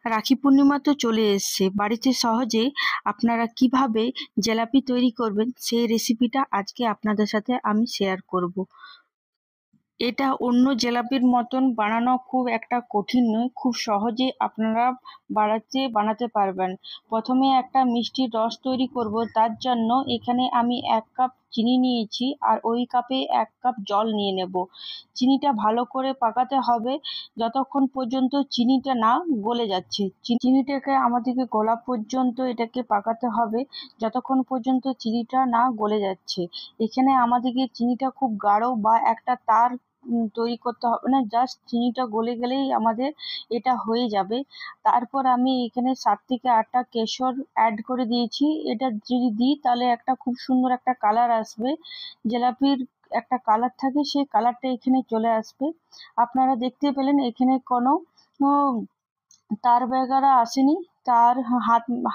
রাখি পূর্ণিমা তো চলে এসছে, বাড়িতে সহজে আপনারা কিভাবে জিলাপি তৈরি করবেন সেই রেসিপিটা আজকে আপনাদের সাথে আমি শেয়ার করব। এটা অন্য জিলাপির মতন বানানো খুব একটা কঠিন নয়, খুব সহজে আপনারা বানাতে পারবেন। প্রথমে একটা মিষ্টির রস তৈরি করব, তার জন্য এখানে আমি 1 কাপ চিনি নিয়েছি আর ওই কাপে 1 কাপ জল নিয়ে নেব। চিনিটা ভালো করে পাকাতে হবে যতক্ষণ পর্যন্ত চিনিটা না গলে যাচ্ছে। চিনিটাকে আমাদেরকে গলা পর্যন্ত এটাকে পাকাতে হবে যতক্ষণ পর্যন্ত চিনিটা না গলে যাচ্ছে। এখানে আমাদেরকে চিনিটা খুব গাঢ় বা একটা তার তৈরি করতে হবে না, জাস্ট চিনিটা গলে গেলেই আমাদের এটা হয়ে যাবে। তারপর আমি এখানে 7 থেকে 8টা কেশর অ্যাড করে দিয়েছি। এটা যদি দিই তাহলে একটা খুব সুন্দর একটা কালার আসবে, জিলাপির একটা কালার থাকে সেই কালারটা এখানে চলে আসবে। আপনারা দেখতে পেলেন এখানে কোনো তার বেগারা আসেনি, তার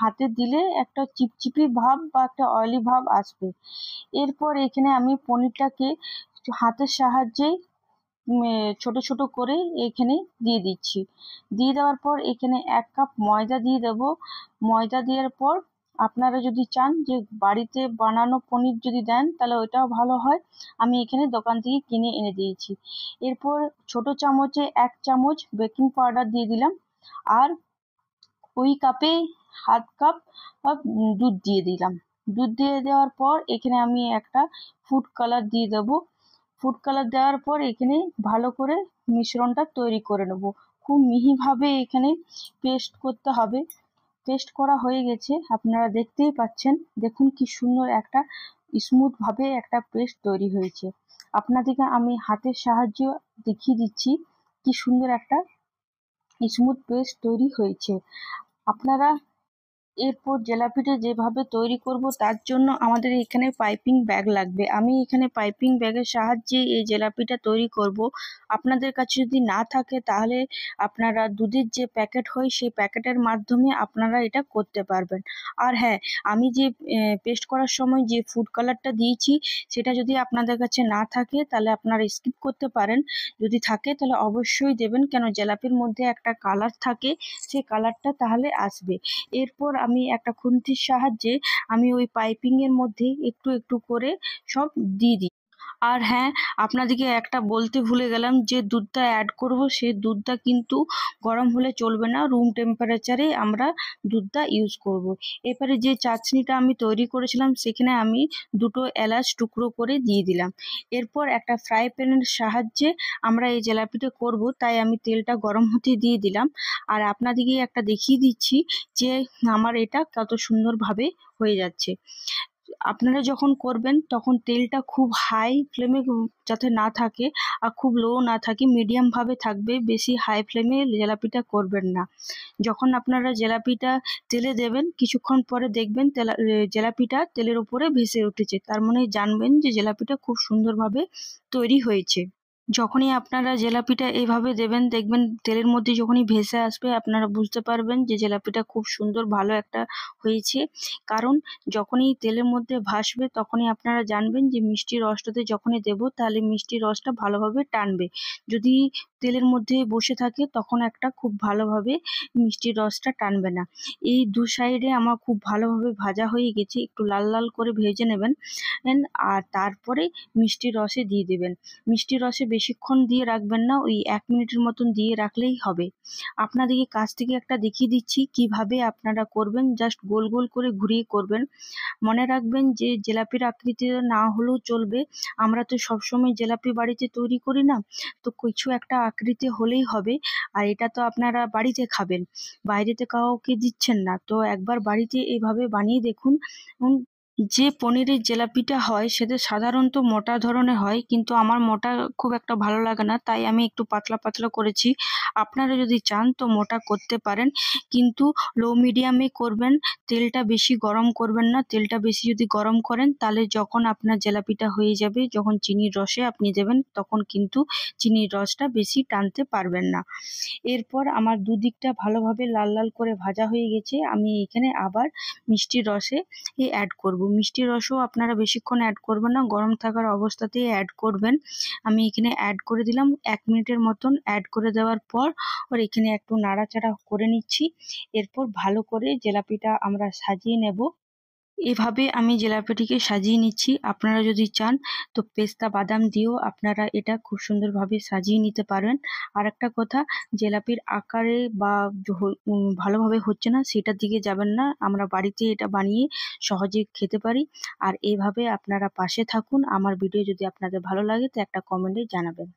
হাতে দিলে একটা চিপচিপি ভাব বা একটা অয়েলি ভাব আসবে। এরপর এখানে আমি পনিরটাকে হাতের সাহায্যে ছোট ছোট করে এখানে দিয়ে দিচ্ছি। দিয়ে দেওয়ার পর এখানে 1 কাপ ময়দা দিয়ে দেব। ময়দা দেওয়ার পর আপনারা যদি চান যে বাড়িতে বানানো পনির যদি দেন তাহলে ওইটাও ভালো হয়, আমি এখানে দোকান থেকে কিনে এনে দিয়েছি। এরপর ছোট চামচে 1 চামচ বেকিং পাউডার দিয়ে দিলাম আর ওই কাপে 1/2 কাপ দুধ দিয়ে দিলাম। দুধ দিয়ে দেওয়ার পর এখানে আমি একটা ফুড কালার দিয়ে দেবো। ফুড কালার দেওয়ার পর এখানে ভালো করে মিশ্রণটা তৈরি করে নেব। খুব মিহিভাবে এখানে পেস্ট করতে হবে। পেস্ট করা হয়ে গেছে, আপনারা দেখতেই পাচ্ছেন। দেখুন কি সুন্দর একটা স্মুথ ভাবে একটা পেস্ট তৈরি হয়েছে। আপনাদেরকে আমি হাতের সাহায্যে দেখিয়ে দিচ্ছি কি সুন্দর একটা স্মুথ পেস্ট তৈরি হয়েছে। আপনারা এরপর জিলাপিটা যেভাবে তৈরি করব তার জন্য আমাদের এখানে পাইপিং ব্যাগ লাগবে। আমি এখানে পাইপিং ব্যাগের সাহায্যে এই জিলাপিটা তৈরি করব। আপনাদের কাছে যদি না থাকে তাহলে আপনারা দুধের যে প্যাকেট হয় সেই প্যাকেটের মাধ্যমে আপনারা এটা করতে পারবেন। আর হ্যাঁ, আমি যে পেস্ট করার সময় যে ফুড কালারটা দিয়েছি সেটা যদি আপনাদের কাছে না থাকে তাহলে আপনারা স্কিপ করতে পারেন। যদি থাকে তাহলে অবশ্যই দেবেন, কেন জিলাপির মধ্যে একটা কালার থাকে, সেই কালারটা তাহলে আসবে। এরপর আমি একটা খুন্তির সাহায্যে আমি ওই পাইপিং এর মধ্যে একটু একটু করে সব দিয়ে দিই। আর হ্যাঁ, আপনাদেরকে একটা বলতে ভুলে গেলাম, যে দুধটা অ্যাড করব সেই দুধটা কিন্তু গরম হলে চলবে না, রুম টেম্পারেচারে আমরা দুধটা ইউজ করব। এবারে যে চাশনিটা আমি তৈরি করেছিলাম সেখানে আমি 2টো এলাচ টুকরো করে দিয়ে দিলাম। এরপর একটা ফ্রাই প্যানের সাহায্যে আমরা এই জিলাপিটা করব, তাই আমি তেলটা গরম হতে দিয়ে দিলাম। আর আপনাদেরকে একটা দেখিয়ে দিচ্ছি যে আমার এটা কত সুন্দরভাবে হয়ে যাচ্ছে। আপনারা যখন করবেন তখন তেলটা খুব হাই ফ্লেমে যাতে না থাকে আর খুব লো না থাকে, মিডিয়াম ভাবে থাকবে, বেশি হাই ফ্লেমে জিলাপিটা করবেন না। যখন আপনারা জিলাপিটা তেলে দেবেন কিছুক্ষণ পরে দেখবেন জিলাপিটা তেলের উপরে ভেসে উঠেছে, তার মানে জানবেন যে জিলাপিটা খুব সুন্দরভাবে তৈরি হয়েছে। যখনই আপনারা জিলাপিটা এইভাবে দেবেন দেখবেন তেলের মধ্যে যখনই ভেসে আসবে আপনারা বুঝতে পারবেন যে জিলাপিটা খুব সুন্দর ভালো একটা হয়েছে। কারণ যখনই তেলের মধ্যে ভাসবে তখনই আপনারা জানবেন যে মিষ্টির রসটাতে যখনই দেবো তাহলে মিষ্টির রসটা ভালোভাবে টানবে। যদি তেলের মধ্যে বসে থাকে তখন একটা খুব ভালোভাবে মিষ্টির রসটা টানবে না। এই দু সাইডে আমার খুব ভালোভাবে ভাজা হয়ে গেছে, একটু লাল লাল করে ভেজে নেবেন। আর তারপরে মিষ্টির রসে দিয়ে দেবেন। মিষ্টি রসে বেশিক্ষণ দিয়ে রাখবেন না, ওই 1 মিনিটের মতন দিয়ে রাখলেই হবে। আপনাদেরকে কাছ থেকে একটা দেখিয়ে দিচ্ছি কিভাবে আপনারা করবেন, জাস্ট গোল গোল করে ঘুরিয়ে করবেন। মনে রাখবেন যে জিলাপির আকৃতি না হলেও চলবে, আমরা তো সবসময় জিলাপি বাড়িতে তৈরি করি না, তো কিছু একটা আকৃতি হলেই হবে। আর এটা তো আপনারা বাড়িতে খাবেন, বাইরেতে কাউকে দিচ্ছেন না, তো একবার বাড়িতে এইভাবে বানিয়ে দেখুন। যে পনিরের জিলাপিটা হয় সেটা সাধারণত মোটা ধরনের হয়, কিন্তু আমার মোটা খুব একটা ভালো লাগে না, তাই আমি একটু পাতলা পাতলা করেছি। আপনারা যদি চান তো মোটা করতে পারেন, কিন্তু লো মিডিয়ামে করবেন। তেলটা বেশি গরম করবেন না, তেলটা বেশি যদি গরম করেন তাহলে যখন আপনার জিলাপিটা হয়ে যাবে, যখন চিনির রসে আপনি দেবেন তখন কিন্তু চিনির রসটা বেশি টানতে পারবেন না। এরপর আমার দুদিকটা ভালোভাবে লাল লাল করে ভাজা হয়ে গেছে, আমি এখানে আবার মিষ্টির রসে অ্যাড করব। মিষ্টি রসও আপনারা বেশিক্ষণ অ্যাড করবেন না, গরম থাকার অবস্থাতেই অ্যাড করবেন। আমি এখানে অ্যাড করে দিলাম, 1 মিনিটের মতন অ্যাড করে দেওয়ার পর এখানে একটু নাড়াচাড়া করে নিচ্ছি। এরপর ভালো করে জিলাপিটা আমরা সাজিয়ে নেব। এভাবে আমি জিলাপিটিকে সাজিয়ে নিচ্ছি। আপনারা যদি চান তো পেস্তা বাদাম দিয়েও আপনারা এটা খুব সুন্দরভাবে সাজিয়ে নিতে পারেন। আর একটা কথা, জিলাপির আকারে বা ভালোভাবে হচ্ছে না সেটার দিকে যাবেন না, আমরা বাড়িতে এটা বানিয়ে সহজে খেতে পারি। আর এইভাবে আপনারা পাশে থাকুন। আমার ভিডিও যদি আপনাদের ভালো লাগে তো একটা কমেন্টে জানাবেন।